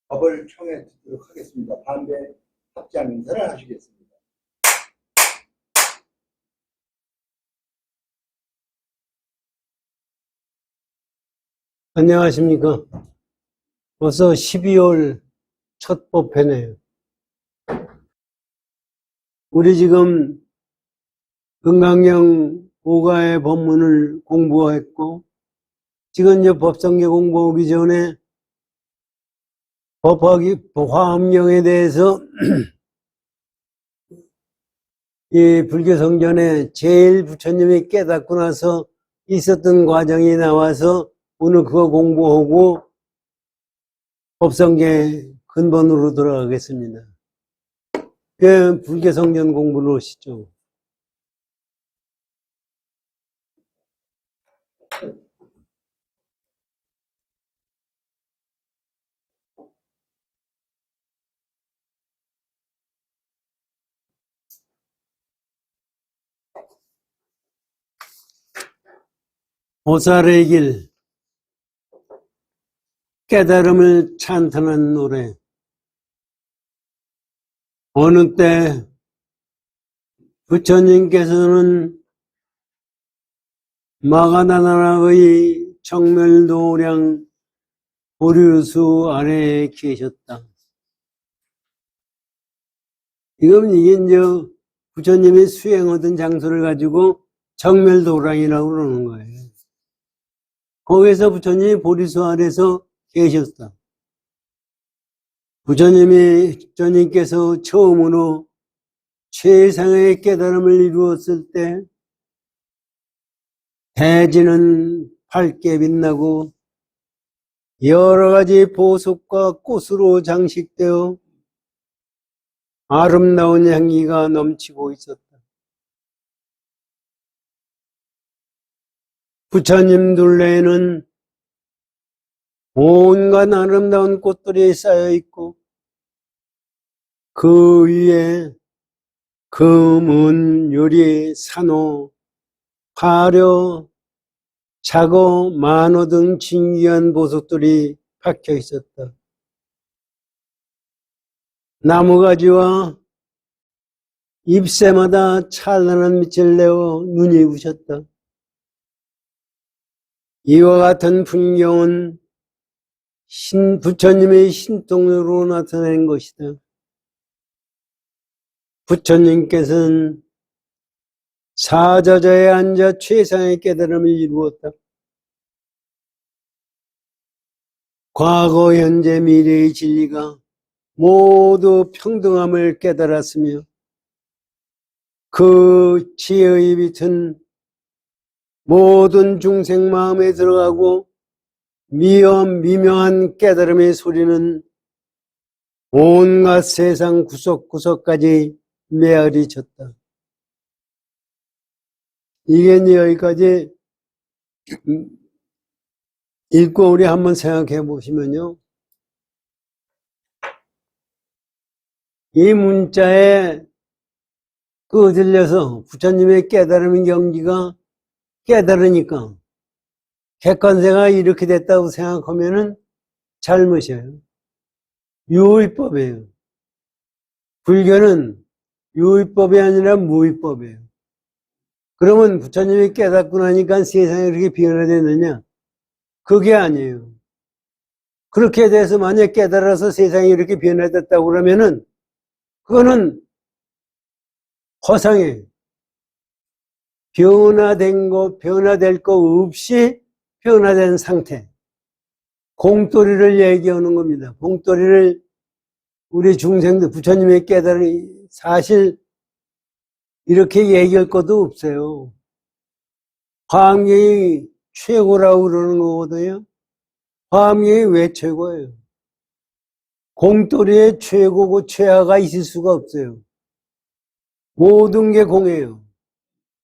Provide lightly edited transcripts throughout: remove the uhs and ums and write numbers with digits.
법을 청해 듣도록 하겠습니다. 반대 합장 인사를 하시겠습니다. 안녕하십니까. 벌써 12월 첫 법회네요. 우리 지금 금강경 5가의 법문을 공부했고, 지금 이제 법성계 공부하기 전에 화엄경에 대해서 이 불교 성전에 제일 부처님이 깨닫고 나서 있었던 과정이 나와서 오늘 그거 공부하고 법성계 근본으로 들어가겠습니다. 그 불교 성전 공부를 하시죠. 보살의 길, 깨달음을 찬탄한 노래. 어느 때 부처님께서는 마가다나라의 정멸도량 보류수 아래에 계셨다. 이게 이제 부처님이 수행하던 장소를 가지고 정멸도량이라고 그러는 거예요. 거기서 부처님이 보리수 아래서 계셨다. 부처님께서 처음으로 최상의 깨달음을 이루었을 때 대지는 밝게 빛나고 여러 가지 보석과 꽃으로 장식되어 아름다운 향기가 넘치고 있었다. 부처님 둘레에는 온갖 아름다운 꽃들이 쌓여 있고 그 위에 금은, 유리, 산호, 화려, 자고, 만호 등 진귀한 보석들이 박혀 있었다. 나무가지와 잎새마다 찬란한 빛을 내어 눈이 부셨다. 이와 같은 풍경은 부처님의 신통으로 나타낸 것이다. 부처님께서는 사자자에 앉아 최상의 깨달음을 이루었다. 과거, 현재, 미래의 진리가 모두 평등함을 깨달았으며 그 지혜의 빛은 모든 중생 마음에 들어가고 미묘한 깨달음의 소리는 온갖 세상 구석구석까지 메아리 쳤다. 이게 이제 여기까지 읽고 우리 한번 생각해 보시면요. 이 문자에 끄들려서 부처님의 깨달음의 경지가 깨달으니까 객관세가 이렇게 됐다고 생각하면은 잘못이에요. 유의법이에요. 불교는 유의법이 아니라 무의법이에요. 그러면 부처님이 깨닫고 나니까 세상이 그렇게 변화됐느냐? 그게 아니에요. 그렇게 돼서 만약 깨달아서 세상이 이렇게 변화됐다고 그러면은 그거는 허상이에요. 변화될 거 없이 변화된 상태. 공돌이를 얘기하는 겁니다. 공돌이를 우리 중생들, 부처님의 깨달음이 사실 이렇게 얘기할 것도 없어요. 화엄경이 최고라고 그러는 거거든요. 화엄경이 왜 최고예요? 공돌이의 최고고 최하가 있을 수가 없어요. 모든 게 공이에요.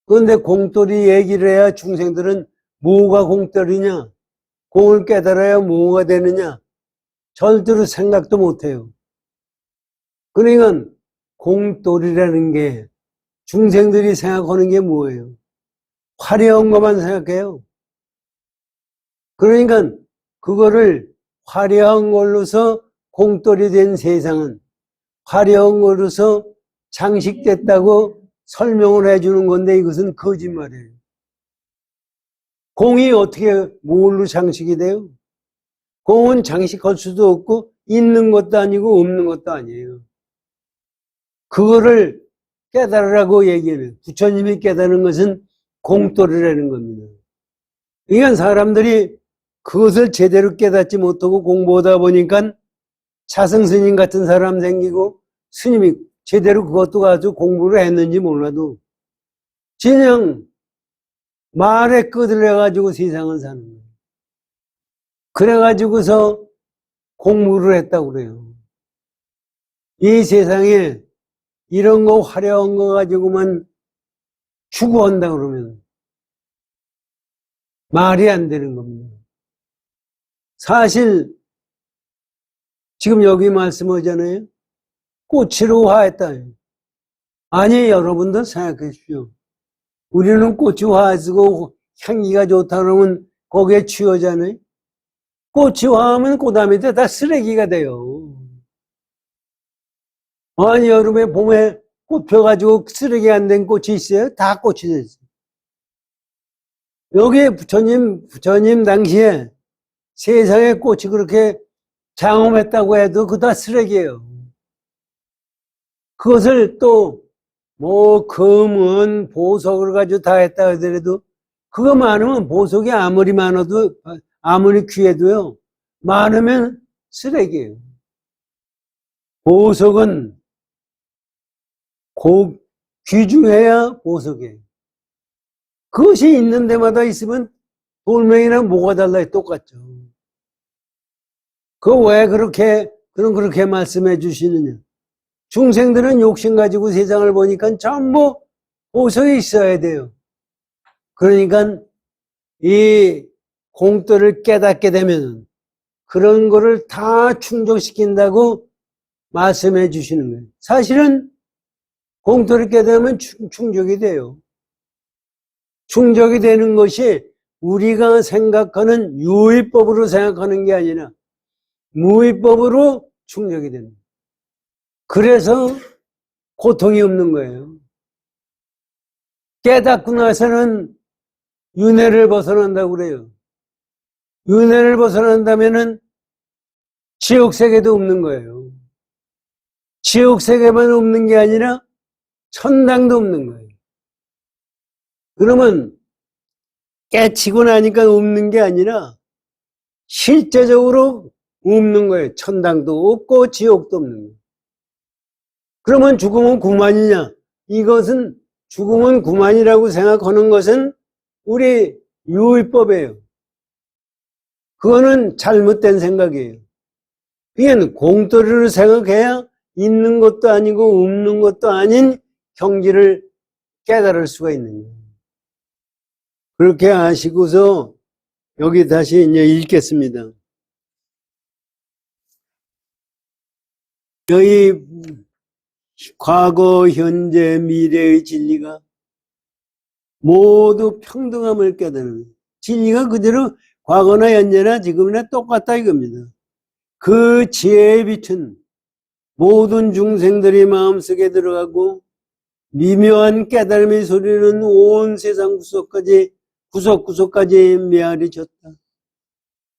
그런데 공돌이 얘기를 해야 중생들은 뭐가 공돌이냐? 공을 깨달아야 뭐가 되느냐? 절대로 생각도 못해요. 그러니까 공돌이라는 게 중생들이 생각하는 게 뭐예요? 화려한 것만 생각해요. 그러니까 그거를 화려한 걸로서 공돌이 된 세상은 화려한 걸로서 장식됐다고 설명을 해주는 건데 이것은 거짓말이에요. 공이 어떻게 뭘로 장식이 돼요? 공은 장식할 수도 없고 있는 것도 아니고 없는 것도 아니에요. 그거를 깨달으라고 얘기해요. 부처님이 깨달은 것은 공돌이라는 겁니다. 그러니까 사람들이 그것을 제대로 깨닫지 못하고 공부하다 보니까 차승스님 같은 사람 생기고 스님이 제대로 그것도 가지고 공부를 했는지 몰라도 그냥 말에 끄들려가지고 세상을 사는 거예요. 그래가지고서 공부를 했다고 그래요. 이 세상에 이런 거 화려한 거 가지고만 추구한다 그러면 말이 안 되는 겁니다. 사실 지금 여기 말씀하잖아요. 꽃으로 화했다. 아니 여러분들 생각해 주십시오. 우리는 꽃이 화쓰고 향기가 좋다 그러면 거기에 취하잖아요. 꽃이 화하면 꽃다음에 다 쓰레기가 돼요. 아니 여름에 봄에 꽃 펴가지고 쓰레기 안 된 꽃이 있어요? 다 꽃이 됐어요. 여기에 부처님 당시에 세상에 꽃이 그렇게 장엄했다고 해도 그거 다 쓰레기예요. 그것을 또 금은 보석을 가지고 다 했다 하더라도 그거 많으면 보석이 아무리 많아도 아무리 귀해도요 많으면 쓰레기예요. 보석은 귀중해야 보석이에요. 그것이 있는 데마다 있으면 돌멩이랑 뭐가 달라요? 똑같죠. 왜 그렇게 말씀해 주시느냐. 중생들은 욕심 가지고 세상을 보니까 전부 보석이 있어야 돼요. 그러니까 이 공도를 깨닫게 되면 그런 거를 다 충족시킨다고 말씀해 주시는 거예요. 사실은 공도를 깨닫으면 충족이 돼요. 충족이 되는 것이 우리가 생각하는 유의법으로 생각하는 게 아니라 무의법으로 충족이 됩니다. 그래서 고통이 없는 거예요. 깨닫고 나서는 윤회를 벗어난다고 그래요. 윤회를 벗어난다면은 지옥세계도 없는 거예요. 지옥세계만 없는 게 아니라 천당도 없는 거예요. 그러면 깨치고 나니까 없는 게 아니라 실제적으로 없는 거예요. 천당도 없고 지옥도 없는 거예요. 그러면 죽음은 구만이냐? 이것은 죽음은 구만이라고 생각하는 것은 우리 유의법이에요. 그거는 잘못된 생각이에요. 그냥 공도리를 생각해야 있는 것도 아니고 없는 것도 아닌 경지를 깨달을 수가 있는 거예요. 그렇게 아시고서 여기 다시 이제 읽겠습니다. 여기 과거, 현재, 미래의 진리가 모두 평등함을 깨달는 진리가 그대로 과거나 현재나 지금이나 똑같다 이겁니다. 그 지혜의 빛은 모든 중생들의 마음속에 들어가고 미묘한 깨달음의 소리는 온 세상 구석구석까지 메아리 쳤다.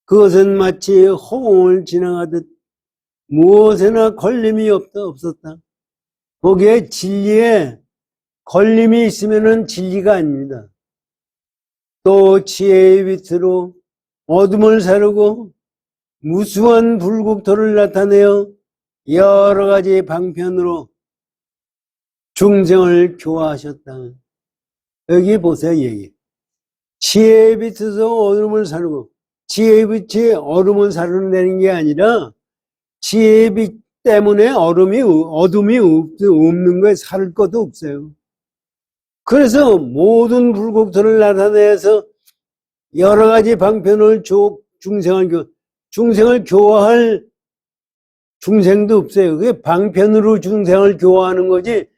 그것은 마치 호응을 지나가듯 무엇에나 걸림이 없었다. 거기에 진리에 걸림이 있으면 진리가 아닙니다. 또 지혜의 빛으로 어둠을 사르고 무수한 불국토를 나타내어 여러 가지 방편으로 중생을 교화하셨다. 여기 보세요, 얘기. 지혜의 빛에서 어둠을 사르고, 지혜의 빛이 어둠을 사르는 게 아니라 지혜의 빛 때문에 어둠이 없는 거에 살 것도 없어요. 그래서 모든 불국토를 나타내서 여러 가지 방편을 중생을 교화할 중생도 없어요. 그게 방편으로 중생을 교화하는 거지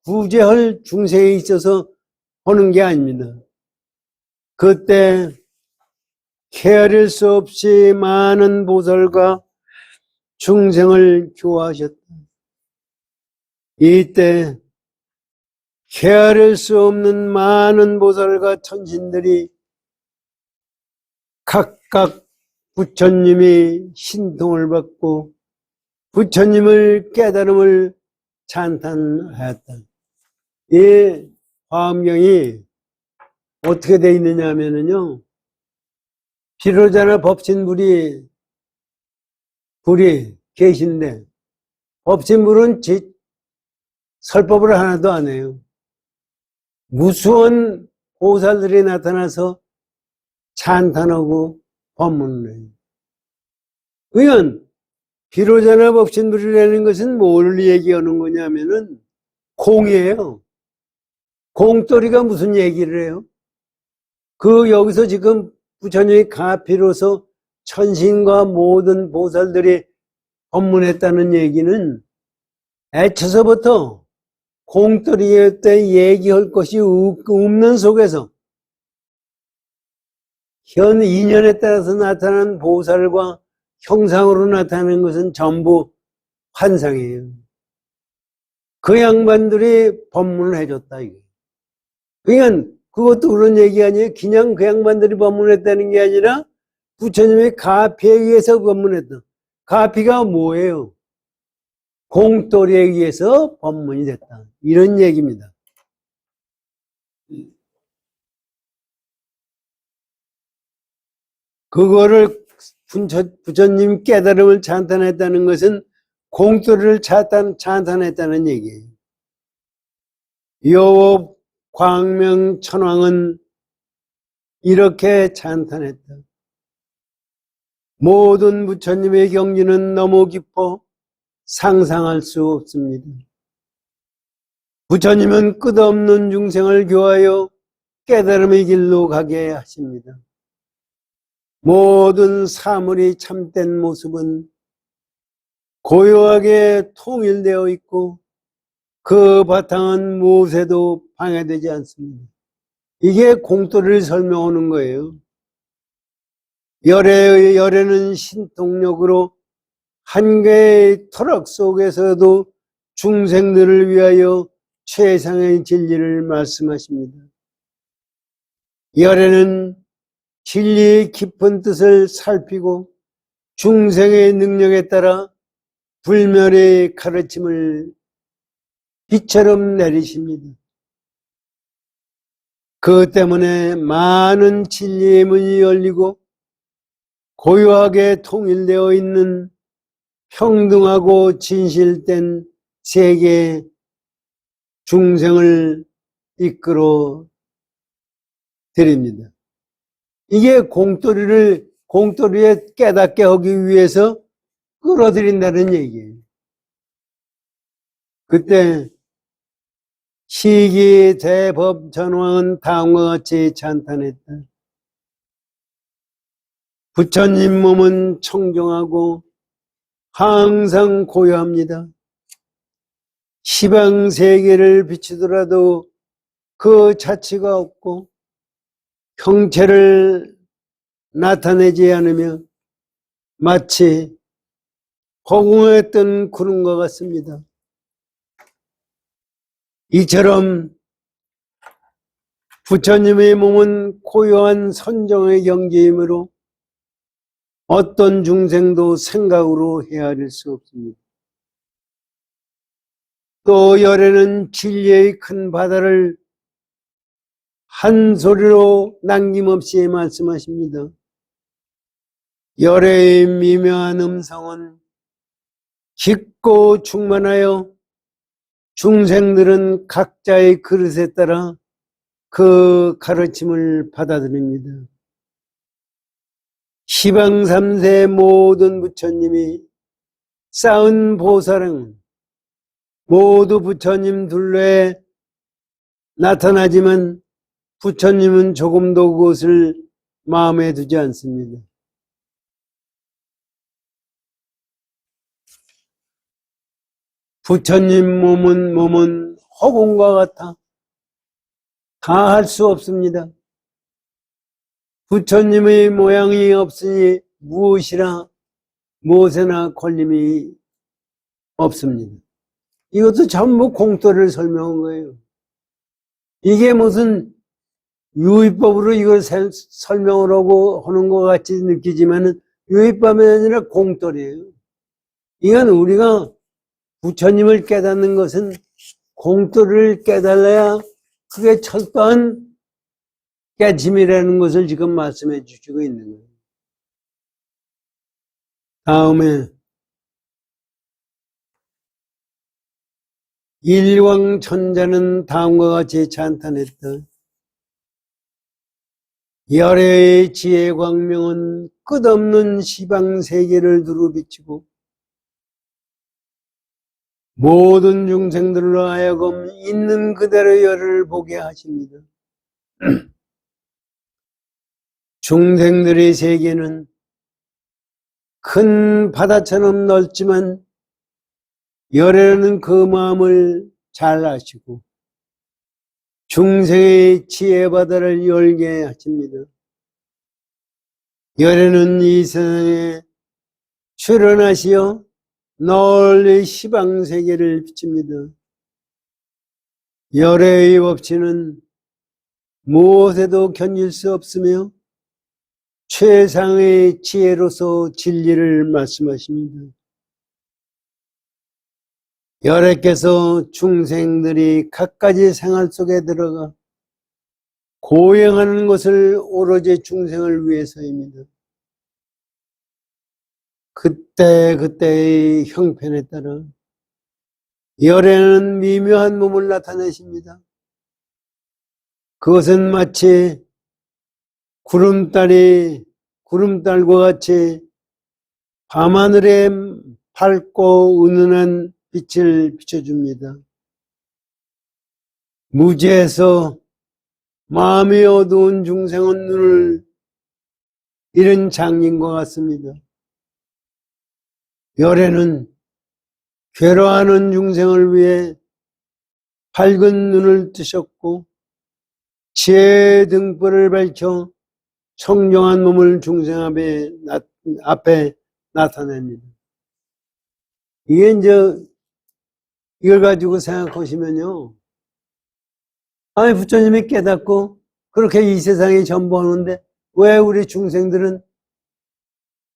구제할 중생에 있어서 하는 게 아닙니다. 그때 헤아릴 수 없이 많은 보살과 중생을 교화하셨다. 이때 헤아릴 수 없는 많은 보살과 천신들이 각각 부처님이 신통을 받고 부처님을 깨달음을 찬탄하였다. 이 화엄경이 어떻게 되어 있느냐 하면요, 비로자나 법신불이 계신데, 법신불은 설법을 하나도 안 해요. 무수한 보살들이 나타나서 찬탄하고 법문을 해요. 그러니까 비로자나 법신불이라는 것은 뭘 얘기하는 거냐면은 공이에요. 공돌이가 무슨 얘기를 해요? 여기서 지금 부처님이 가피로서 천신과 모든 보살들이 법문했다는 얘기는 애초서부터 공돌이에 때 얘기할 것이 없는 속에서 현 인연에 따라서 나타난 보살과 형상으로 나타나는 것은 전부 환상이에요. 그 양반들이 법문을 해줬다, 이게. 그러니까 그것도 그런 얘기 아니에요. 그냥 그 양반들이 법문했다는 게 아니라 부처님의 가피에 의해서 법문했다. 가피가 뭐예요? 공돌이에 의해서 법문이 됐다. 이런 얘기입니다. 그거를 부처님 깨달음을 찬탄했다는 것은 공돌이를 찬탄했다는 얘기예요. 여업 광명 천왕은 이렇게 찬탄했다. 모든 부처님의 경지는 너무 깊어 상상할 수 없습니다. 부처님은 끝없는 중생을 교하여 깨달음의 길로 가게 하십니다. 모든 사물이 참된 모습은 고요하게 통일되어 있고 그 바탕은 무엇에도 방해되지 않습니다. 이게 공돌이를 설명하는 거예요. 열애는 신통력으로 한 개의 터럭 속에서도 중생들을 위하여 최상의 진리를 말씀하십니다. 열애는 진리의 깊은 뜻을 살피고 중생의 능력에 따라 불멸의 가르침을 비처럼 내리십니다. 그 때문에 많은 진리의 문이 열리고 고요하게 통일되어 있는 평등하고 진실된 세계의 중생을 이끌어 드립니다. 이게 공돌이에 깨닫게 하기 위해서 끌어들인다는 얘기예요. 그때 시기 대법 전왕은 다음과 같이 찬탄했다. 부처님 몸은 청정하고 항상 고요합니다. 시방세계를 비추더라도 그 자취가 없고 형체를 나타내지 않으며 마치 허공에 뜬 구름과 같습니다. 이처럼 부처님의 몸은 고요한 선정의 경지이므로 어떤 중생도 생각으로 헤아릴 수 없습니다. 또 열애는 진리의 큰 바다를 한 소리로 남김없이 말씀하십니다. 열애의 미묘한 음성은 깊고 충만하여 중생들은 각자의 그릇에 따라 그 가르침을 받아들입니다. 시방 3세 모든 부처님이 쌓은 보살은 모두 부처님 둘레에 나타나지만 부처님은 조금도 그것을 마음에 두지 않습니다. 부처님 몸은 허공과 같아 다 할 수 없습니다. 부처님의 모양이 없으니 무엇에나 걸림이 없습니다. 이것도 전부 공도를 설명한 거예요. 이게 무슨 유의법으로 이걸 설명을 하고 하는 것 같이 느끼지만은 유의법이 아니라 공도래요. 이건 우리가 부처님을 깨닫는 것은 공도를 깨달아야 그게 철저한 깨짐이라는 것을 지금 말씀해 주시고 있는 거예요. 다음에 일왕천자는 다음과 같이 찬탄했다. 열애의 지혜 광명은 끝없는 시방세계를 두루 비치고 모든 중생들로 하여금 있는 그대로 열을 보게 하십니다. 중생들의 세계는 큰 바다처럼 넓지만 열애는 그 마음을 잘 아시고 중생의 지혜 바다를 열게 하십니다. 열애는 이 세상에 출현하시어 널리 시방세계를 비칩니다. 열애의 법치는 무엇에도 견딜 수 없으며 최상의 지혜로서 진리를 말씀하십니다. 열애께서 중생들이 갖가지 생활 속에 들어가 고행하는 것을 오로지 중생을 위해서입니다. 그때그때의 형편에 따라 열애는 미묘한 몸을 나타내십니다. 그것은 마치 구름달과 같이 밤하늘에 밝고 은은한 빛을 비춰줍니다. 무지에서 마음이 어두운 중생은 눈을 잃은 장님과 같습니다. 열애는 괴로워하는 중생을 위해 밝은 눈을 뜨셨고 지혜의 등불을 밝혀 청정한 몸을 중생 앞에 나타냅니다. 이게 이제 이걸 가지고 생각하시면요. 아니, 부처님이 깨닫고 그렇게 이 세상에 전부하는데 왜 우리 중생들은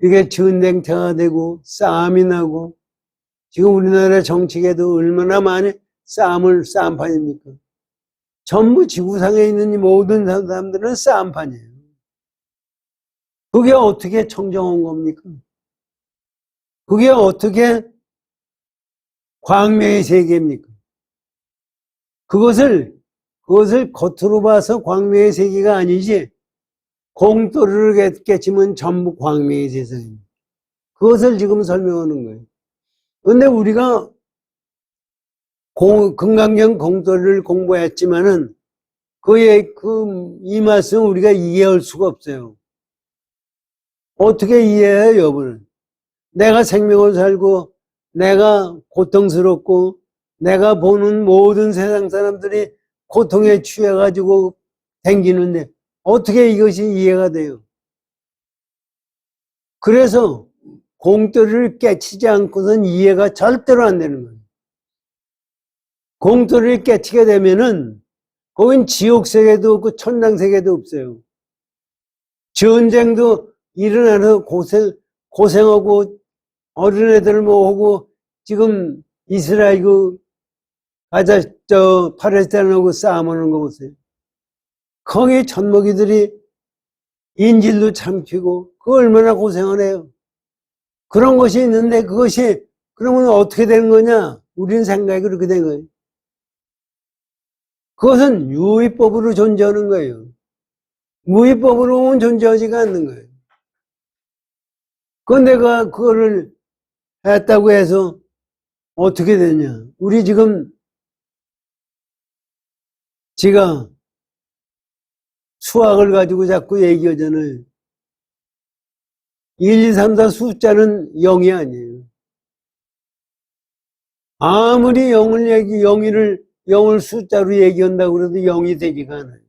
이게 전쟁터가 되고 싸움이 나고 지금 우리나라 정치계도 얼마나 많이 싸움판입니까? 전부 지구상에 있는 이 모든 사람들은 싸움판이에요. 그게 어떻게 청정한 겁니까? 그게 어떻게 광명의 세계입니까? 그것을 겉으로 봐서 광명의 세계가 아니지 공도를 깨치면 전부 광명의 세상입니다. 그것을 지금 설명하는 거예요. 그런데 우리가 금강경 공도를 공부했지만은 이 말씀 우리가 이해할 수가 없어요. 어떻게 이해해요, 여러분? 내가 생명을 살고 내가 고통스럽고 내가 보는 모든 세상 사람들이 고통에 취해가지고 댕기는데 어떻게 이것이 이해가 돼요? 그래서 공도를 깨치지 않고선 이해가 절대로 안 되는 거예요. 공도를 깨치게 되면은 거긴 지옥세계도 없고 천당세계도 없어요. 전쟁도 일어나서 고생하고 어린애들 모으고 지금 이스라엘 팔레스타인하고 싸움하는 거 보세요. 거기 젖먹이들이 인질도 참히고 그 얼마나 고생을 해요. 그런 것이 있는데 그것이 그러면 어떻게 되는 거냐? 우리는 생각이 그렇게 된 거예요. 그것은 유의법으로 존재하는 거예요. 무의법으로는 존재하지가 않는 거예요. 그런데 그거를 했다고 해서 어떻게 되냐? 우리 지금 제가 수학을 가지고 자꾸 얘기하잖아요. 1, 2, 3, 4 숫자는 0이 아니에요. 아무리 0을 숫자로 얘기한다고 그래도 0이 되지가 않아요.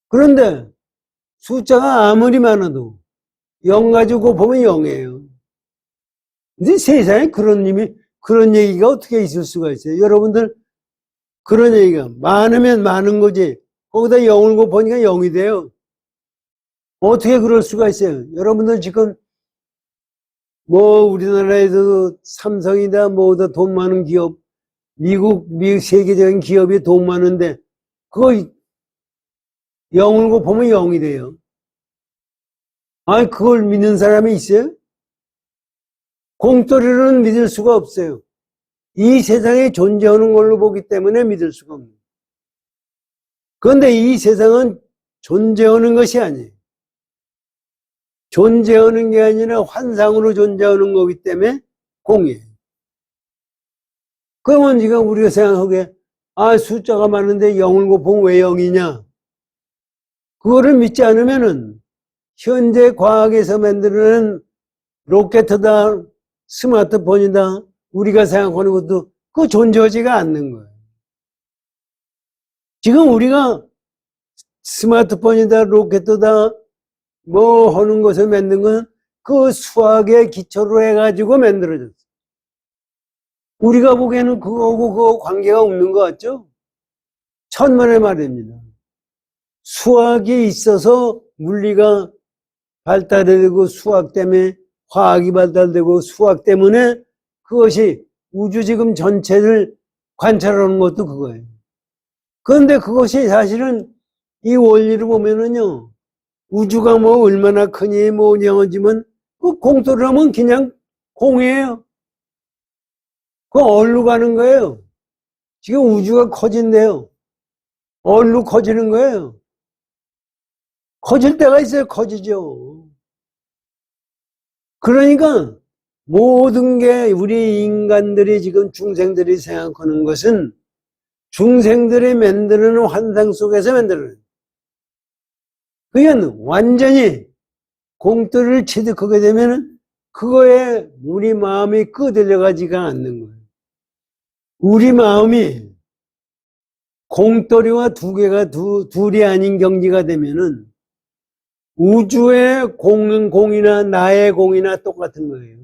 그런데 숫자가 아무리 많아도 0 가지고 보면 0이에요. 근데 세상에 그런 얘기가 어떻게 있을 수가 있어요? 여러분들, 그런 얘기가 많으면 많은 거지. 거기다 0을 곱하니까 0이 돼요. 어떻게 그럴 수가 있어요? 여러분들 지금 뭐 우리나라에서도 삼성이다 뭐다 돈 많은 기업, 미국 세계적인 기업이 돈 많은데 그거 0을 곱하면 0이 돼요. 아니 그걸 믿는 사람이 있어요? 공돌이로는 믿을 수가 없어요. 이 세상에 존재하는 걸로 보기 때문에 믿을 수가 없는 거예요. 그런데 이 세상은 존재하는 것이 아니에요. 존재하는 게 아니라 환상으로 존재하는 거기 때문에 공이에요. 그러면 지금 우리가 생각하기에 숫자가 많은데 0을 곱하면 왜 0이냐? 그거를 믿지 않으면은 현재 과학에서 만드는 로켓이다, 스마트폰이다, 우리가 생각하는 것도 그거 존재하지가 않는 거예요. 지금 우리가 스마트폰이다, 로켓이다, 뭐 하는 것을 만든 건 그 수학의 기초로 해가지고 만들어졌어요. 우리가 보기에는 그거하고 그거 관계가 없는 것 같죠? 천만의 말입니다. 수학이 있어서 물리가 발달되고 수학 때문에 화학이 발달되고 수학 때문에 그것이 우주 지금 전체를 관찰하는 것도 그거예요. 그런데 그것이 사실은 이 원리를 보면은요, 우주가 뭐 얼마나 크니 뭐냐지만 그 공돌을 하면 그냥 공이에요. 그 어디로 가는 거예요? 지금 우주가 커진대요. 어디로 커지는 거예요? 커질 때가 있어요. 커지죠. 그러니까 모든 게 우리 인간들이 지금 중생들이 생각하는 것은 중생들이 만드는 환상 속에서 만드는 그건 완전히 공돌을 취득하게 되면 그거에 우리 마음이 끄들려가지가 않는 거예요. 우리 마음이 공돌이와 두 개가 둘이 아닌 경지가 되면은 우주의 공은 공이나 나의 공이나 똑같은 거예요.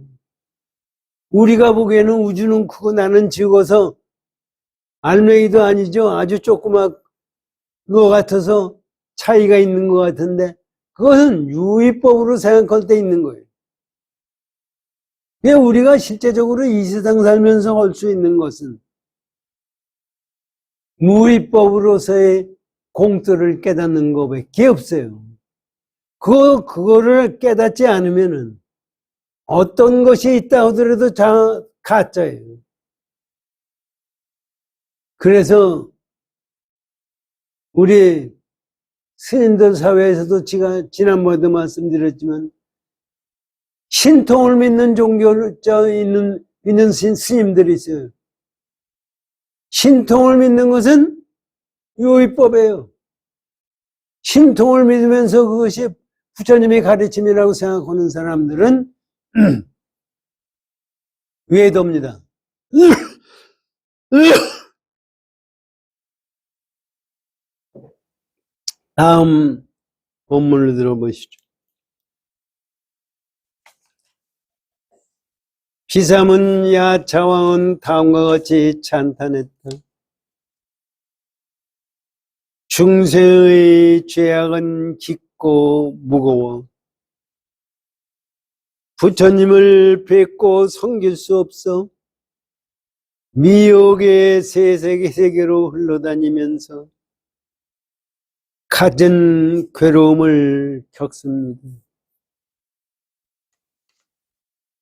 우리가 보기에는 우주는 크고 나는 적어서 알맹이도 아니죠. 아주 조그맣 것 같아서 차이가 있는 것 같은데 그것은 유의법으로 생각할 때 있는 거예요. 우리가 실제적으로 이 세상 살면서 할 수 있는 것은 무의법으로서의 공돌을 깨닫는 것밖에 없어요. 그거를 깨닫지 않으면은 어떤 것이 있다 하더라도 가짜예요. 그래서 우리 스님들 사회에서도 제가 지난번에도 말씀드렸지만 신통을 믿는 종교를 믿는 스님들이 있어요. 신통을 믿는 것은 유의법이에요. 신통을 믿으면서 그것이 부처님의 가르침이라고 생각하는 사람들은 외도입니다. 다음 본문을 들어보시죠. 비삼은 야차왕은 다음과 같이 찬탄했다. 중생의 죄악은 깊고 무거워 부처님을 뵙고 섬길 수 없어 미혹의 세계로 흘러다니면서 갖은 괴로움을 겪습니다.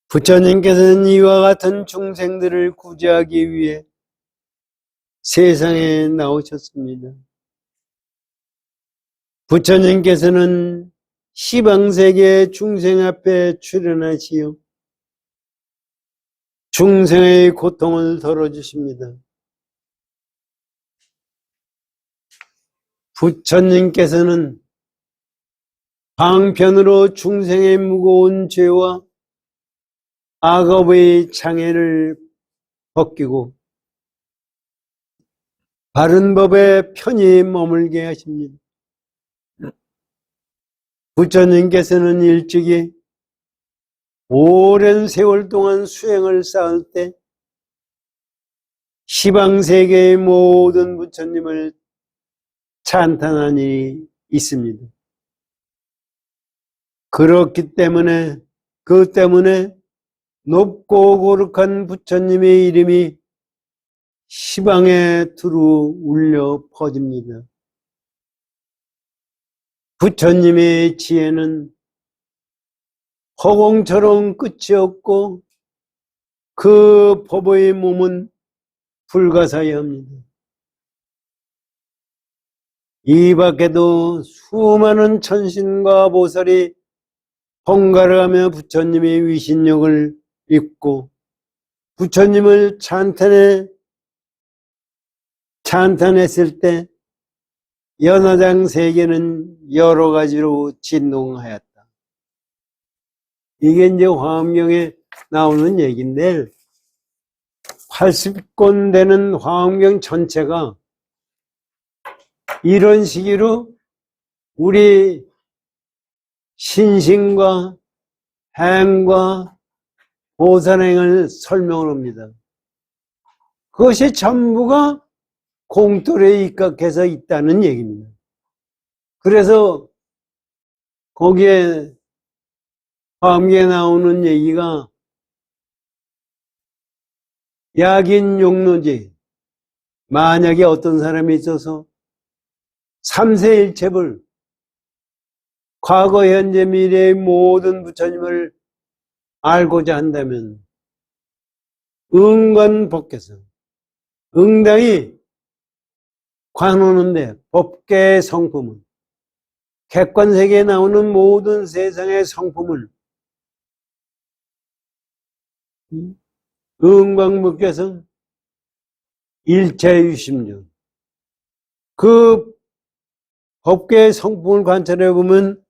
부처님께서는 이와 같은 중생들을 구제하기 위해 세상에 나오셨습니다. 부처님께서는 시방세계 중생 앞에 출연하시어 중생의 고통을 덜어주십니다. 부처님께서는 방편으로 중생의 무거운 죄와 악업의 장애를 벗기고 바른 법에 편히 머물게 하십니다. 부처님께서는 일찍이 오랜 세월 동안 수행을 쌓을 때 시방세계의 모든 부처님을 찬탄한 일이 있습니다. 그렇기 때문에 그 때문에 높고 거룩한 부처님의 이름이 시방에 두루 울려 퍼집니다. 부처님의 지혜는 허공처럼 끝이 없고 그 법의 몸은 불가사의합니다. 이 밖에도 수많은 천신과 보살이 번갈아가며 부처님의 위신력을 입고 부처님을 찬탄했을 때 연화장 세계는 여러 가지로 진동하였다. 이게 이제 화엄경에 나오는 얘기인데 80권 되는 화엄경 전체가 이런 식으로 우리 신신과 행과 보살행을 설명을 합니다. 그것이 전부가 공돌에 입각해서 있다는 얘기입니다. 그래서 거기에 화엄경에 나오는 얘기가 약인 용로지, 만약에 어떤 사람이 있어서 삼세일체불 과거 현재 미래의 모든 부처님을 알고자 한다면 응관법께서 응당이 관오는데 법계의 성품은 객관세계에 나오는 모든 세상의 성품을 응광법께서 일체유심정 그 법계의 성품을 관찰해 보면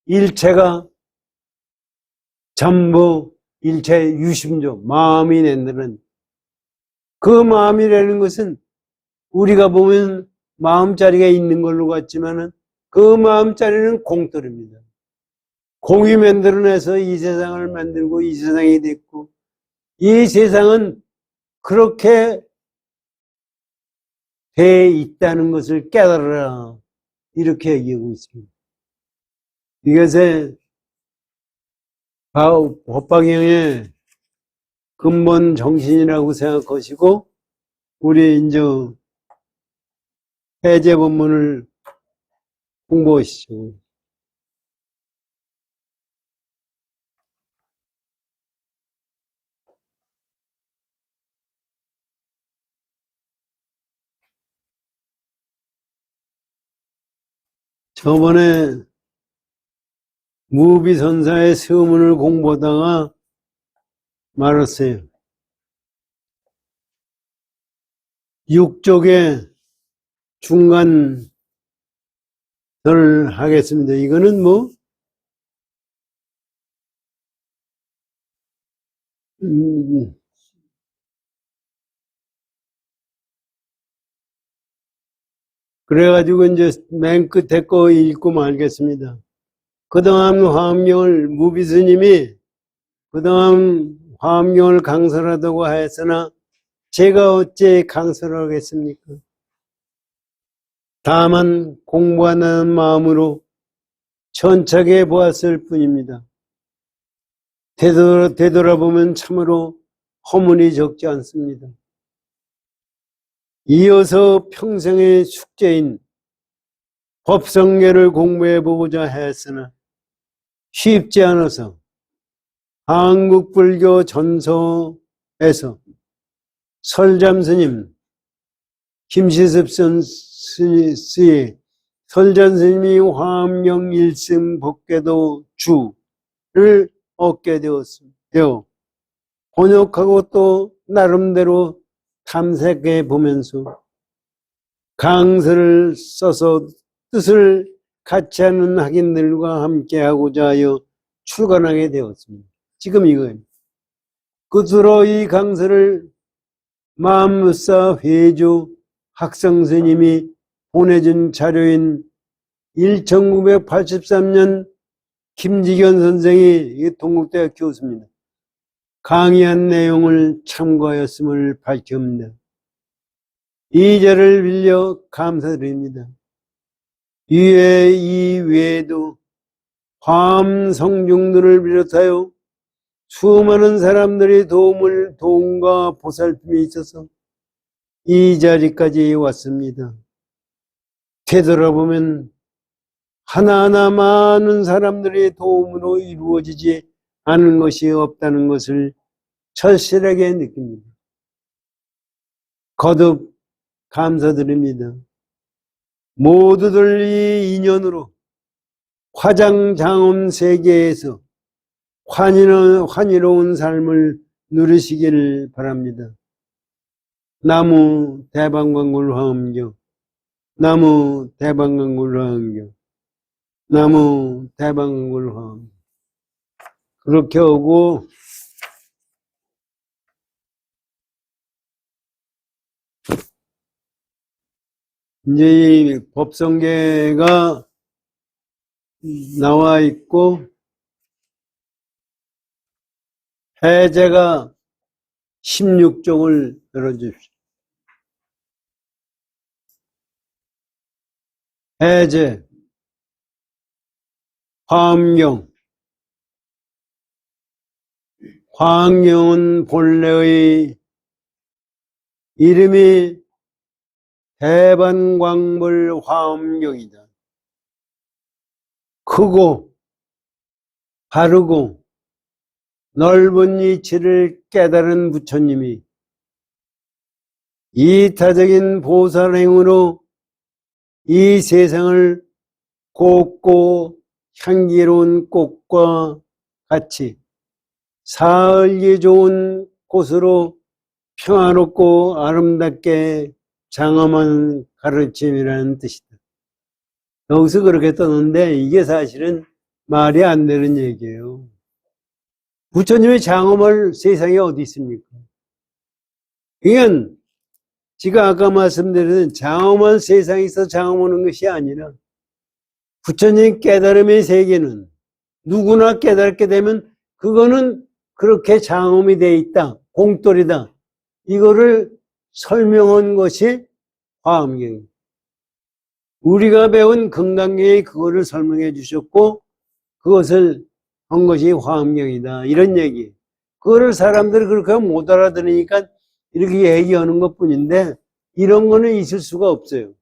일체가 전부 일체 유심조, 마음이 낸다는 그 마음이라는 것은 우리가 보면 마음자리가 있는 걸로 같지만은 그 마음자리는 공돌입니다. 공이 만들어내서 이 세상을 만들고 이 세상이 됐고 이 세상은 그렇게 돼 있다는 것을 깨달아라 이렇게 얘기하고 있습니다. 이것에 법화경의 근본 정신이라고 생각하시고 우리 이제 해제 본문을 공부하시죠. 저번에 무비선사의 서문을 공부하다가 말았어요. 6쪽의 중간을 하겠습니다. 이거는 그래가지고 이제 맨 끝에 거 읽고 말겠습니다. 그동안 화엄경을 무비스님이 그동안 화엄경을 강설하다고 하였으나 제가 어째 강설을 하겠습니까? 다만 공부한다는 마음으로 천착해 보았을 뿐입니다. 되돌아보면 참으로 허물이 적지 않습니다. 이어서 평생의 숙제인 법성계를 공부해 보고자 했으나 쉽지 않아서 한국불교 전서에서 설잠스님, 김시섭 스의 설잠스님이 화엄경 일승 법궤도 주를 얻게 되어 번역하고 또 나름대로 탐색해 보면서 강서를 써서 뜻을 같이 하는 학인들과 함께 하고자 하여 출간하게 되었습니다. 지금 이거예요. 끝으로 이 강서를 만무사 회주 학성스님이 보내준 자료인 1983년 김지견 선생이 동국대학 교수입니다. 강의한 내용을 참고하였음을 밝힙니다. 이 자를 빌려 감사드립니다. 이 외에도 화엄 성중들을 비롯하여 수많은 사람들의 도움과 보살핌이 있어서 이 자리까지 왔습니다. 되돌아보면 하나하나 많은 사람들의 도움으로 이루어지지 않은 것이 없다는 것을 절실하게 느낍니다. 거듭 감사드립니다. 모두들 이 인연으로 화장장엄 세계에서 환희로운 삶을 누리시기를 바랍니다. 나무 대방광굴 화엄경, 나무 대방광굴 화엄경, 나무 대방광굴 화엄경. 그렇게 하고 이제 이 법성계가 나와 있고 해제가 16쪽을 열어주십시오. 해제, 화엄경. 화엄경은 본래의 이름이 대반광불 화엄경이다. 크고 바르고 넓은 이치를 깨달은 부처님이 이타적인 보살행으로 이 세상을 곱고 향기로운 꽃과 같이 살기 좋은 곳으로 평화롭고 아름답게 장엄한 가르침이라는 뜻이다. 여기서 그렇게 떠는데 이게 사실은 말이 안 되는 얘기예요. 부처님의 장엄할 세상이 어디 있습니까? 이건 제가 아까 말씀드린 장엄한 세상에서 장엄하는 것이 아니라 부처님 깨달음의 세계는 누구나 깨닫게 되면 그거는 그렇게 장엄이 돼 있다. 공돌이다. 이거를 설명한 것이 화엄경입니다. 우리가 배운 금강경이 그거를 설명해 주셨고 그것을 한 것이 화엄경이다. 이런 얘기. 그거를 사람들이 그렇게 못 알아들으니까 이렇게 얘기하는 것 뿐인데 이런 거는 있을 수가 없어요.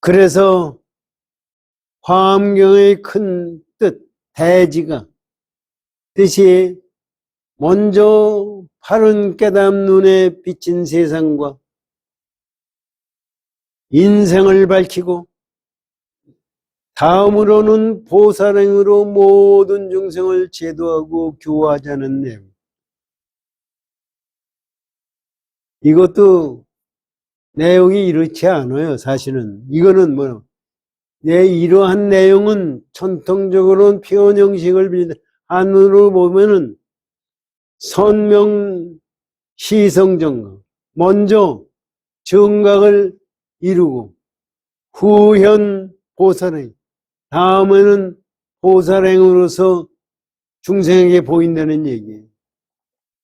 그래서 화엄경의 큰 뜻, 대지가 뜻이 먼저 바른 깨달음 눈에 비친 세상과 인생을 밝히고 다음으로는 보살행으로 모든 중생을 제도하고 교화하자는 내용. 이것도 내용이 이렇지 않아요. 사실은 이거는 이러한 내용은 전통적으로는 표현 형식을 빌린 한으로 보면은 선명 시성정각, 먼저 정각을 이루고 후현 보살행, 다음에는 보살행으로서 중생에게 보인다는 얘기예요.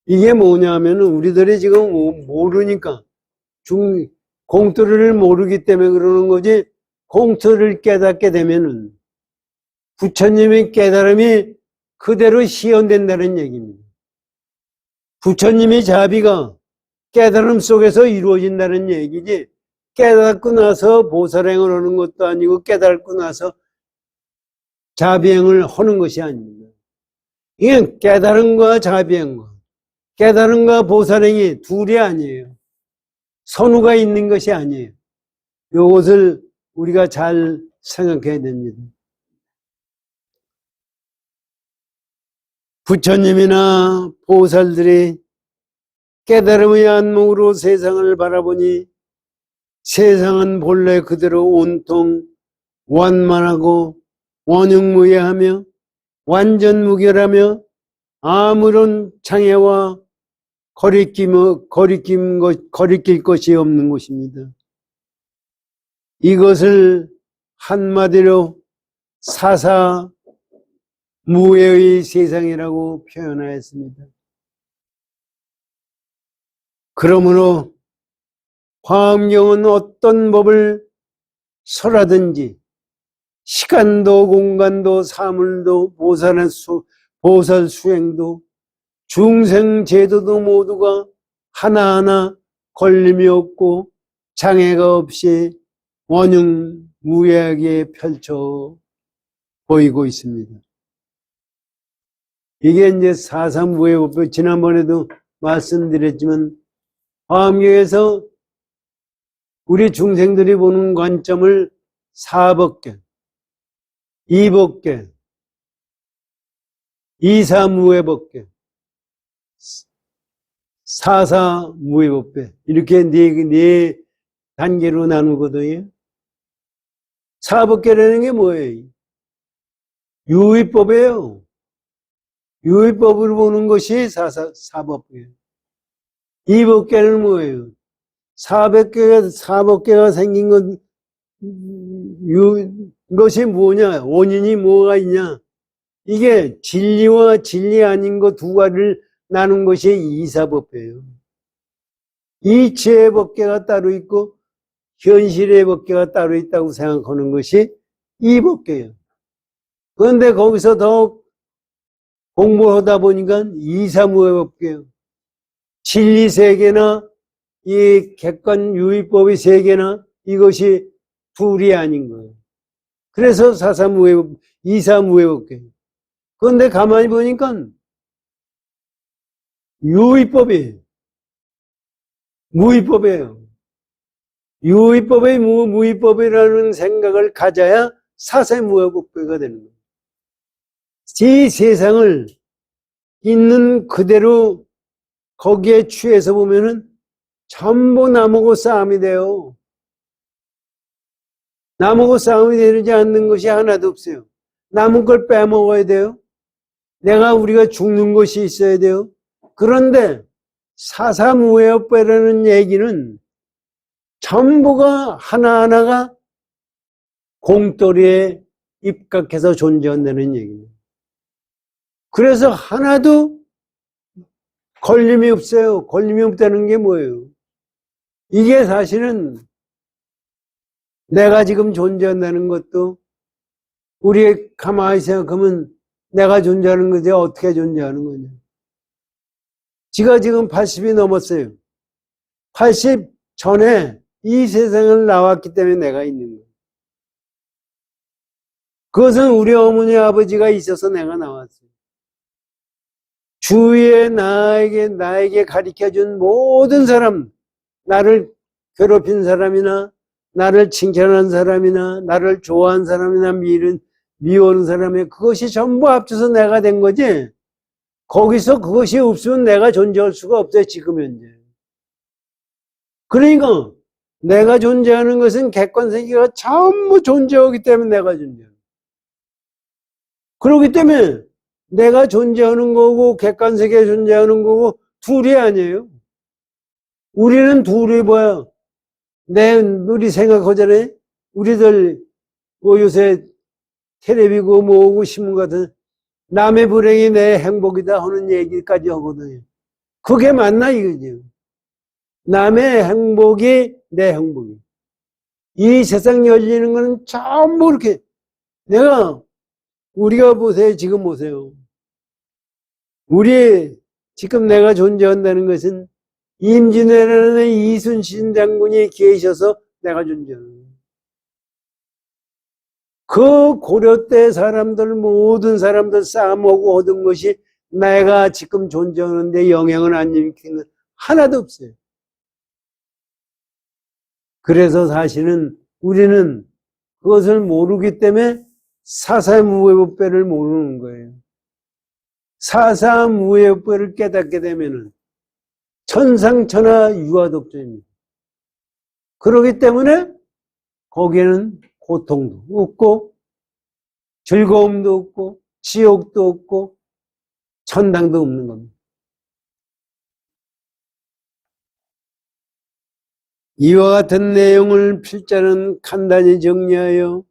이게 뭐냐면은 우리들이 지금 모르니까 공터를 모르기 때문에 그러는 거지, 공터를 깨닫게 되면은 부처님의 깨달음이 그대로 시현된다는 얘기입니다. 부처님의 자비가 깨달음 속에서 이루어진다는 얘기지, 깨닫고 나서 보살행을 하는 것도 아니고 깨닫고 나서 자비행을 하는 것이 아닙니다. 이게 깨달음과 자비행과 깨달음과 보살행이 둘이 아니에요. 선후가 있는 것이 아니에요. 이것을 우리가 잘 생각해야 됩니다. 부처님이나 보살들이 깨달음의 안목으로 세상을 바라보니 세상은 본래 그대로 온통 완만하고 원흉무예하며 완전무결하며 아무런 장애와 거리낄 것이 없는 곳입니다. 이것을 한마디로 사사무예의 세상이라고 표현하였습니다. 그러므로 화엄경은 어떤 법을 설하든지 시간도 공간도 사물도 보살 수행도 중생 제도도 모두가 하나하나 걸림이 없고 장애가 없이 원흉무예하게 펼쳐 보이고 있습니다. 이게 이제 사사무예법, 지난번에도 말씀드렸지만 화엄경에서 우리 중생들이 보는 관점을 사법계, 이법계, 이사무예법계, 사사무예법계 이렇게 네 단계로 나누거든요. 사법계라는 게 뭐예요? 유의법이에요. 유의법을 보는 것이 사법계예요. 이법계는 뭐예요? 사법계가 생긴 것이 뭐냐? 원인이 뭐가 있냐? 이게 진리와 진리 아닌 것 두 가지를 나눈 것이 이사법계예요. 이치의 법계가 따로 있고 현실의 법계가 따로 있다고 생각하는 것이 이법계예요. 그런데 거기서 더 공부하다 보니까 이사무예법계예요. 진리세계나 이 객관 유의법의 세계나 이것이 둘이 아닌 거예요. 그래서 이사무예법계예요. 그런데 가만히 보니까 유의법이에요. 무의법이에요. 유의법의 무의법이라는 생각을 가져야 사사무예법계가 되는 거예요. 이 세상을 있는 그대로 거기에 취해서 보면은 전부 나무고 싸움이 돼요. 나무고 싸움이 되지 않는 것이 하나도 없어요. 남은 걸 빼먹어야 돼요. 우리가 죽는 것이 있어야 돼요. 그런데 사사무예법이라는 얘기는 전부가 하나하나가 공돌이에 입각해서 존재한다는 얘기입니다. 그래서 하나도 걸림이 없어요. 걸림이 없다는 게 뭐예요? 이게 사실은 내가 지금 존재한다는 것도 우리 가만히 생각하면 내가 존재하는 거지 어떻게 존재하는 거냐. 지가 지금 80이 넘었어요. 80 전에 이 세상을 나왔기 때문에 내가 있는 거예요. 그것은 우리 어머니 아버지가 있어서 내가 나왔어요. 주위에 나에게 가르쳐준 모든 사람, 나를 괴롭힌 사람이나 나를 칭찬한 사람이나 나를 좋아한 사람이나 미워하는 사람이 그것이 전부 합쳐서 내가 된 거지. 거기서 그것이 없으면 내가 존재할 수가 없어요. 지금 현재. 그러니까 내가 존재하는 것은 객관세계가 전부 존재하기 때문에 내가 존재해요. 그렇기 때문에 내가 존재하는 거고 객관세계에 존재하는 거고 둘이 아니에요. 우리는 둘이 뭐야? 우리 생각하잖아요. 우리들 뭐 요새 텔레비고 뭐고 신문 같은 남의 불행이 내 행복이다 하는 얘기까지 하거든요. 그게 맞나 이거죠. 남의 행복이 내 행복이. 이 세상 열리는 거는 전부 이렇게 우리가 보세요. 지금 보세요. 지금 내가 존재한다는 것은 임진왜란에 이순신 장군이 계셔서 내가 존재하는 거예요. 그 고려 때 모든 사람들 싸움하고 얻은 것이 내가 지금 존재하는데 영향을 안 일으키는 하나도 없어요. 그래서 사실은 우리는 그것을 모르기 때문에 사사무예법배를 모르는 거예요. 사사무예법배를 깨닫게 되면은 천상천하 유아독존입니다. 그렇기 때문에 거기에는 고통도 없고 즐거움도 없고 지옥도 없고 천당도 없는 겁니다. 이와 같은 내용을 필자는 간단히 정리하여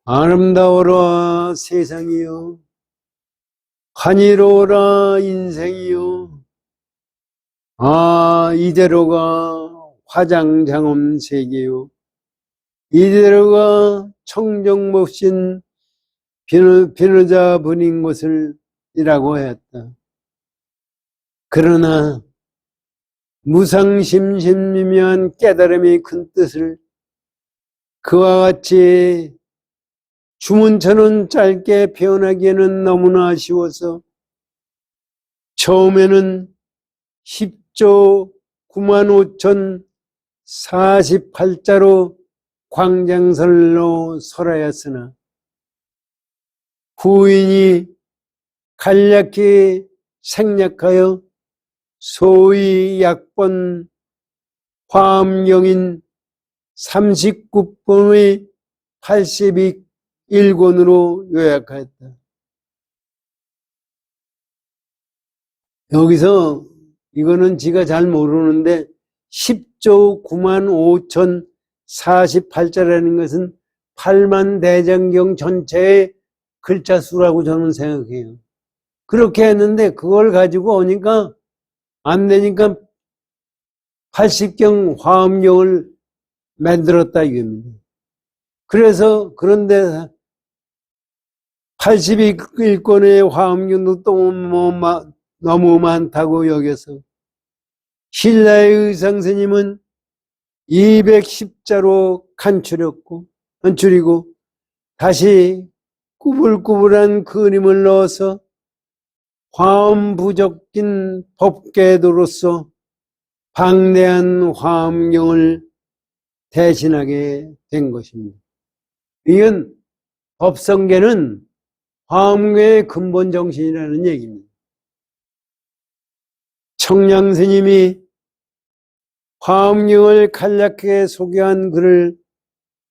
아름다워라 세상이요, 환희로워라 인생이요, 이대로가 화장장엄 세계요, 이대로가 청정몹신 비너자 분인 것을 이라고 하였다. 그러나 무상심심미묘한 깨달음이 큰 뜻을 그와 같이 주문처럼 짧게 표현하기에는 너무나 아쉬워서 처음에는 10조 95,048자로 광장설로 설하였으나 후인이 간략히 생략하여 소위 약본 화엄경인 39권의 81권으로 요약하였다. 여기서 이거는 지가 잘 모르는데 10조 95,048자라는 것은 8만 대장경 전체의 글자 수라고 저는 생각해요. 그렇게 했는데 그걸 가지고 오니까 안 되니까 80경 화엄경을 만들었다 이겁니다. 그래서 그런데 81권의 화엄경도 또 너무 많다고 여겨서 신라의 의상스님은 210자로 간추리고 다시 꾸불꾸불한 그림을 넣어서 화엄부적인 법궤도로서 방대한 화엄경을 대신하게 된 것입니다. 이건 법성계는 화엄계의 근본 정신이라는 얘기입니다. 청량스님이 화엄경을 간략하게 소개한 글을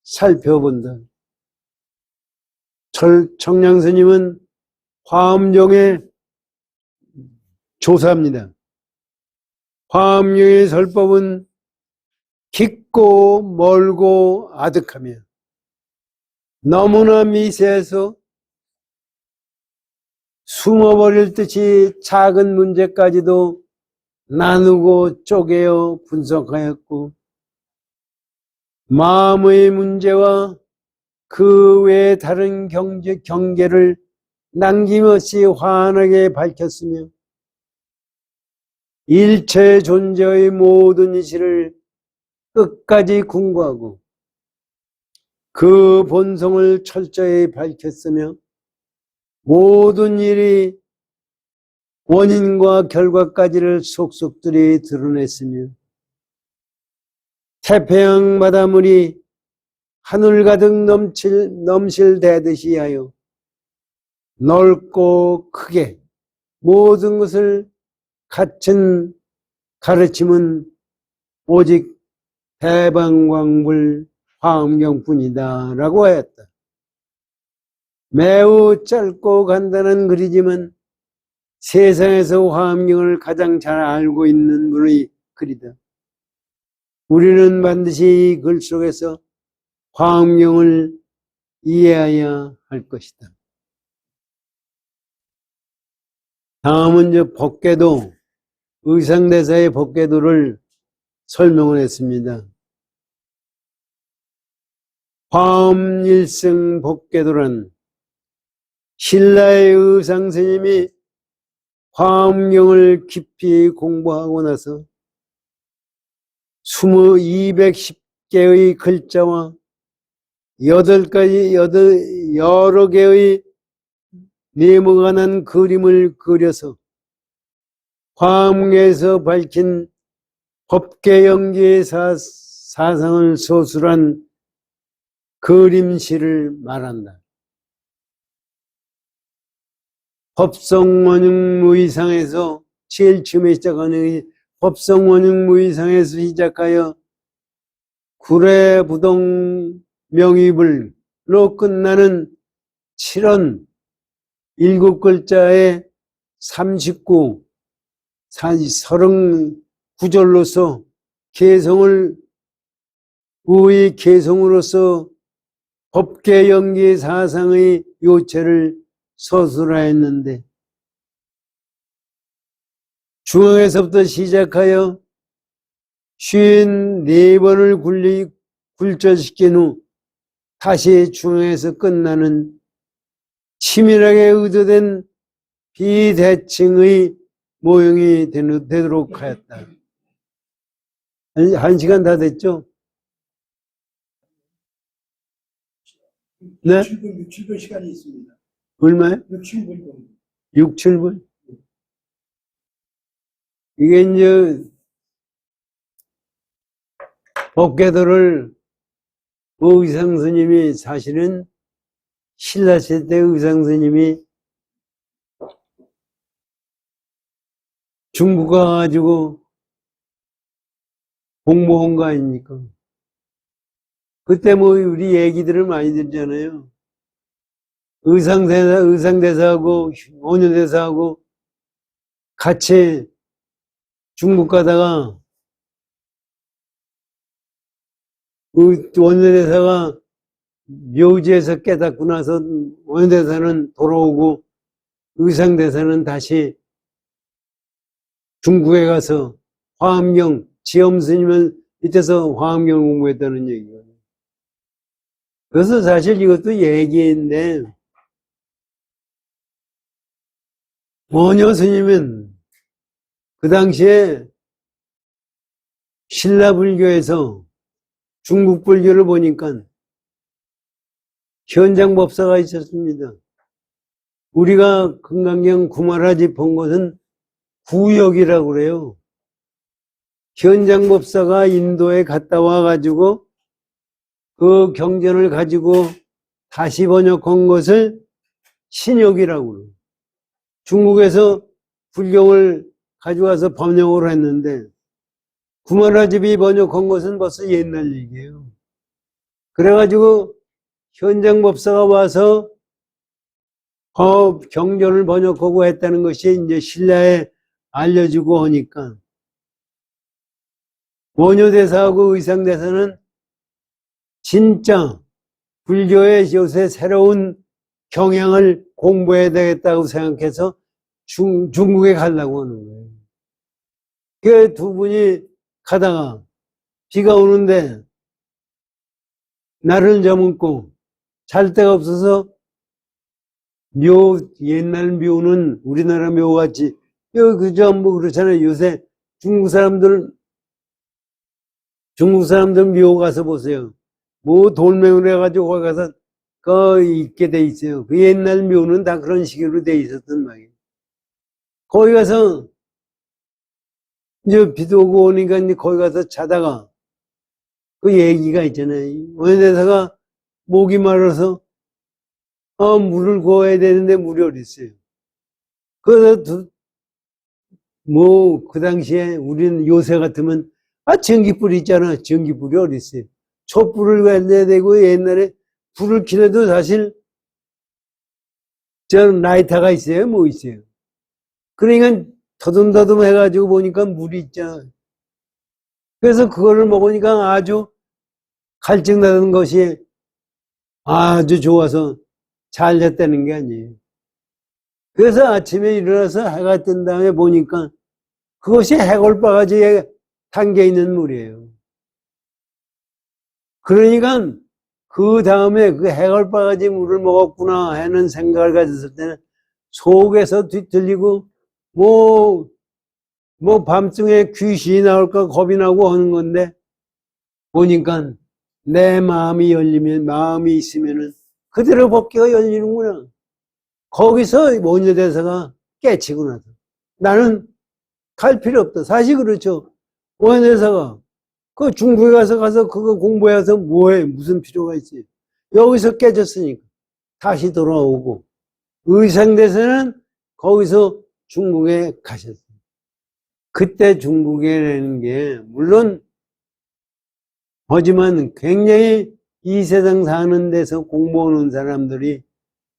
살펴본다. 청량스님은 화엄경의 조사입니다. 화엄경의 설법은 깊고 멀고 아득하며 너무나 미세해서 숨어버릴 듯이 작은 문제까지도 나누고 쪼개어 분석하였고 마음의 문제와 그 외의 다른 경계를 남김없이 환하게 밝혔으며 일체 존재의 모든 이치를 끝까지 궁구하고 그 본성을 철저히 밝혔으며 모든 일이 원인과 결과까지를 속속들이 드러냈으며 태평양 바닷물이 하늘 가득 넘실대듯이 하여 넓고 크게 모든 것을 갖춘 가르침은 오직 대방광불 화엄경뿐이다 라고 하였다. 매우 짧고 간단한 글이지만 세상에서 화엄경을 가장 잘 알고 있는 분의 글이다. 우리는 반드시 이 글 속에서 화엄경을 이해해야 할 것이다. 다음은 이제 법궤도, 의상대사의 법궤도를 설명을 했습니다. 화엄일승 법궤도란 신라의 의상스님이 화엄경을 깊이 공부하고 나서 210개의 글자와 8가지 여러 개의 네모간한 그림을 그려서 화엄경에서 밝힌 법궤연계의 사상을 소술한 그림시를 말한다. 법성원흉무의상에서 제일 처음에 시작하는 법성원흉무의상에서 시작하여 구례부동 명의불로 끝나는 7원 7글자의 39, 39절로서 개성을 의의 개성으로서 법계 연기 사상의 요체를 서술하였는데 중앙에서부터 시작하여 54번을 굴절시킨 후 다시 중앙에서 끝나는 치밀하게 의도된 비대칭의 모형이 되도록 하였다. 한 시간 다 됐죠? 네? 6, 7분 시간이 있습니다. 얼마요? 6, 7분 정도. 6, 7분? 이게 이제 법궤도를 의상 스님이 사실은 신라시대 때 의상 스님이 중국 가가지고 공부한 거 아닙니까? 그때 뭐 우리 얘기들을 많이 듣잖아요. 의상대사하고 원효대사하고 같이 중국 가다가 원효대사가 묘지에서 깨닫고 나서 원효대사는 돌아오고 의상대사는 다시 중국에 가서 화엄경, 지엄스님은 이때서 화엄경을 공부했다는 얘기거든요. 그래서 사실 이것도 얘기인데 원효 스님은 그 당시에 신라불교에서 중국 불교를 보니까 현장 법사가 있었습니다. 우리가 금강경 구마라지 본 것은 구역이라고 그래요. 현장 법사가 인도에 갔다 와가지고 그 경전을 가지고 다시 번역한 것을 신역이라고 그래요. 중국에서 불경을 가져와서 번역을 했는데 구마라집이 번역한 것은 벌써 옛날 얘기예요. 그래가지고 현장 법사가 와서 경전을 번역하고 했다는 것이 이제 신라에 알려지고 하니까 원효대사하고 의상대사는 진짜 불교의 요새 새로운 경향을 공부해야 되겠다고 생각해서 중국에 가려고 하는 거예요. 그 두 분이 가다가 비가 오는데 날을 저문고 잘 데가 없어서 옛날 묘는 우리나라 묘같이 그저 뭐 그렇잖아요. 요새 중국 사람들 묘 가서 보세요. 뭐 돌멩이로 해가지고 거기 가서 있게 돼 있어요. 그 옛날 묘는 다 그런 식으로 돼 있었단 말이에요. 거기 가서 이제 비도 오고 오니까 이제 거기 가서 자다가 그 얘기가 있잖아요. 원효대사가 목이 마르서 물을 구워야 되는데 물이 어디 있어요. 그래서 그 당시에 우리는 요새 같으면 전기불이 있잖아. 전기불이 어디 있어요. 촛불을 갈려야 되고 옛날에 불을 켜도 사실 라이터가 있어요. 뭐 있어요. 그러니까 더듬더듬 해가지고 보니까 물이 있잖아. 그래서 그거를 먹으니까 아주 갈증나는 것이 아주 좋아서 잘 잤다는 게 아니에요. 그래서 아침에 일어나서 해가 뜬 다음에 보니까 그것이 해골바가지에 담겨 있는 물이에요. 그러니까 그 다음에 그 해골바가지 물을 먹었구나 하는 생각을 가졌을 때는 속에서 뒤틀리고 뭐 밤중에 귀신이 나올까 겁이 나고 하는 건데 보니까 내 마음이 열리면 마음이 있으면은 그대로 법계가 열리는구나. 거기서 원효대사가 깨치고 나서 나는 갈 필요 없다. 사실 그렇죠. 원효대사가 그 중국에 가서 그거 공부해서 뭐해? 무슨 필요가 있어요? 여기서 깨졌으니까 다시 돌아오고 의상대사는 거기서 중국에 가셨어요. 그때 중국이라는 게 물론 하지만 굉장히 이 세상 사는 데서 공부하는 사람들이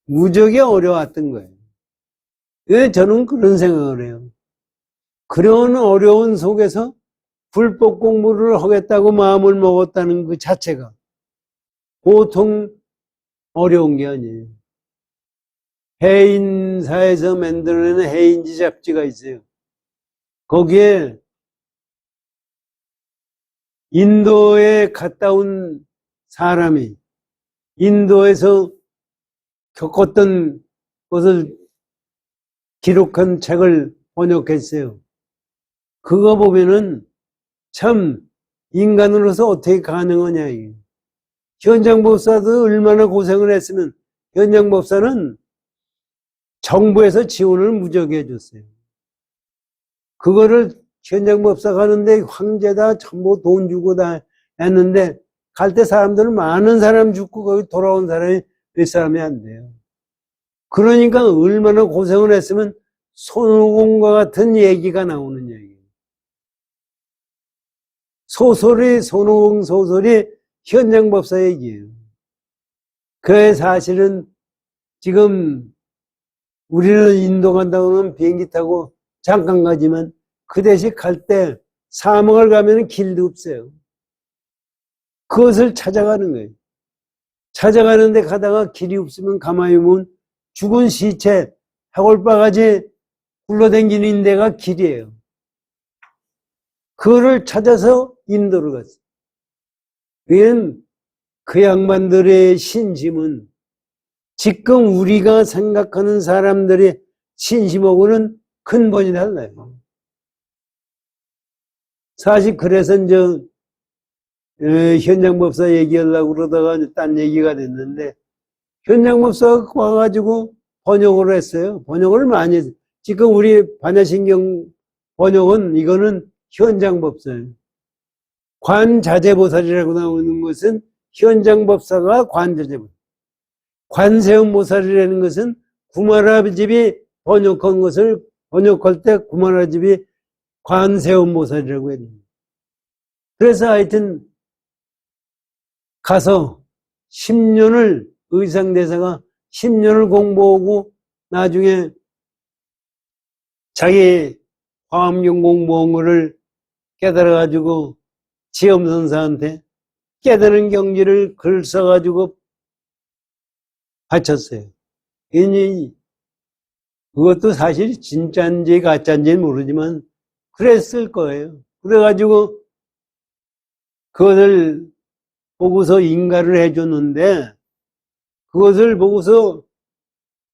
무지하게 어려웠던 거예요. 왜 저는 그런 생각을 해요. 그런 어려운 속에서 불법 공부를 하겠다고 마음을 먹었다는 그 자체가 보통 어려운 게 아니에요. 해인사에서 만들어내는 해인지 잡지가 있어요. 거기에 인도에 갔다 온 사람이 인도에서 겪었던 것을 기록한 책을 번역했어요. 그거 보면은 참 인간으로서 어떻게 가능하냐. 현장법사도 얼마나 고생을 했으면 현장법사는 정부에서 지원을 무지하게 해줬어요. 그거를 현장법사 가는데 황제다 전부 돈 주고 다 했는데 갈 때 사람들은 많은 사람 죽고 거기 돌아온 사람이 몇 사람이 안 돼요. 그러니까 얼마나 고생을 했으면 손오공과 같은 얘기가 나오는 얘기예요. 소설이 손오공 소설이 현장법사 얘기예요. 그 사실은 지금 우리는 인도 간다고 하면 비행기 타고 잠깐 가지만 그 대신 갈 때 사막을 가면 길도 없어요. 그것을 찾아가는 거예요. 찾아가는데 가다가 길이 없으면 가만히 보면 죽은 시체, 해골바가지 굴러다니는 데가 길이에요. 그거를 찾아서 인도를 갔어요. 그는 그 양반들의 신심은 지금 우리가 생각하는 사람들의 신심하고는 근본이 달라요. 사실 그래서 이제 현장법사 얘기하려고 그러다가 딴 얘기가 됐는데 현장법사가 와가지고 번역을 했어요. 번역을 많이 했어요. 지금 우리 반야신경 번역은 이거는 현장법사예요. 관자재보살이라고 나오는 것은 현장법사가 관자재보살. 관세음보살이라는 것은 구마라집이 번역한 것을 번역할 때 구마라집이 관세음보살이라고 해요. 그래서 하여튼 가서 10년을 의상대사가 10년을 공부하고 나중에 자기 화엄경 공부한 거를 깨달아가지고 지엄선사한테 깨달은 경지를 글 써가지고 바쳤어요. 그것도 사실 진짜인지 가짜인지 모르지만 그랬을 거예요. 그래가지고 그것을 보고서 인가를 해줬는데 그것을 보고서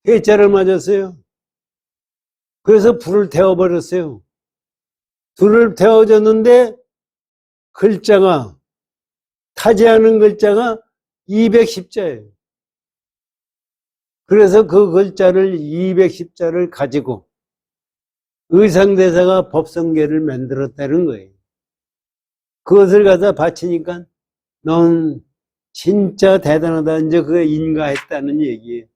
회자를 맞았어요. 그래서 불을 태워버렸어요. 불을 태워줬는데 글자가 타지 않은 글자가 210자예요. 그래서 그 글자를 210자를 가지고 의상대사가 법성계를 만들었다는 거예요. 그것을 갖다 바치니까 넌 진짜 대단하다. 이제 그게 인가했다는 얘기예요.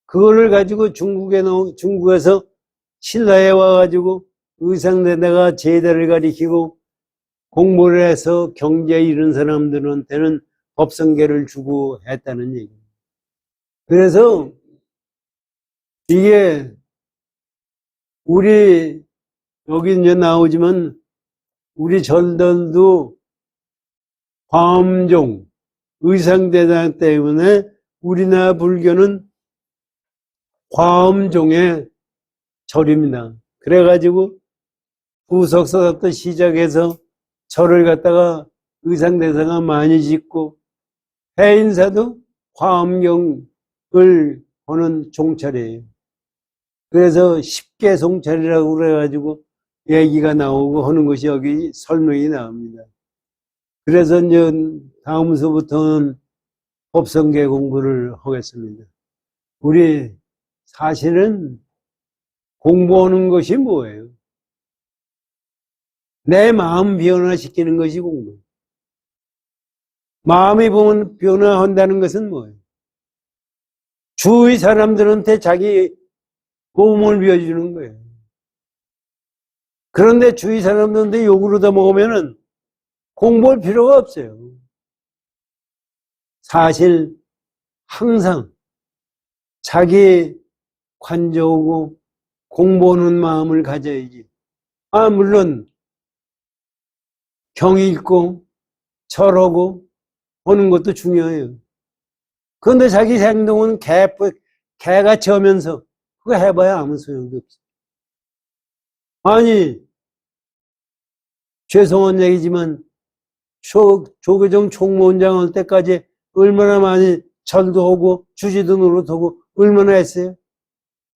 그거를 가지고 중국에서 신라에 와가지고 의상대사가 제대를 가리키고 공부를 해서 경제에 이른 사람들한테는 법성계를 주고 했다는 얘기예요. 그래서 이게 우리 여기 이제 나오지만 우리 절들도 화엄종 의상대사 때문에 우리나라 불교는 화엄종의 절입니다. 그래가지고 부석서부터 시작해서 절을 갖다가 의상대사가 많이 짓고 해인사도 화엄경을 하는 종찰이에요. 그래서 10개 종찰이라고 그래가지고 얘기가 나오고 하는 것이 여기 설명이 나옵니다. 그래서 이제 다음서부터는 법성계 공부를 하겠습니다. 우리 사실은 공부하는 것이 뭐예요? 내 마음 변화시키는 것이 공부. 마음이 변화한다는 것은 뭐예요? 주위 사람들한테 자기 몸을 비워주는 거예요. 그런데 주위 사람들한테 욕을 얻어먹으면은 공부할 필요가 없어요. 사실 항상 자기 관조하고 공부하는 마음을 가져야지. 물론 경 읽고 절하고 하는 것도 중요해요. 그런데 자기 행동은 개같이 하면서 그거 해봐야 아무 소용도 없어. 아니, 죄송한 얘기지만 조계종 총무원장 할 때까지 얼마나 많이 절도 하고 주지도 노릇하고 얼마나 했어요.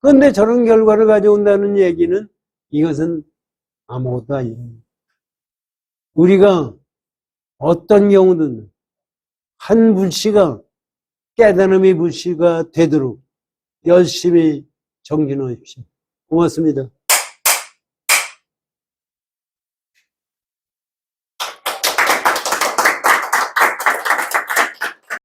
그런데 저런 결과를 가져온다는 얘기는 이것은 아무것도 아니에요. 우리가 어떤 경우든 한 불씨가 깨달음의 불씨가 되도록 열심히 정진하십시오. 고맙습니다.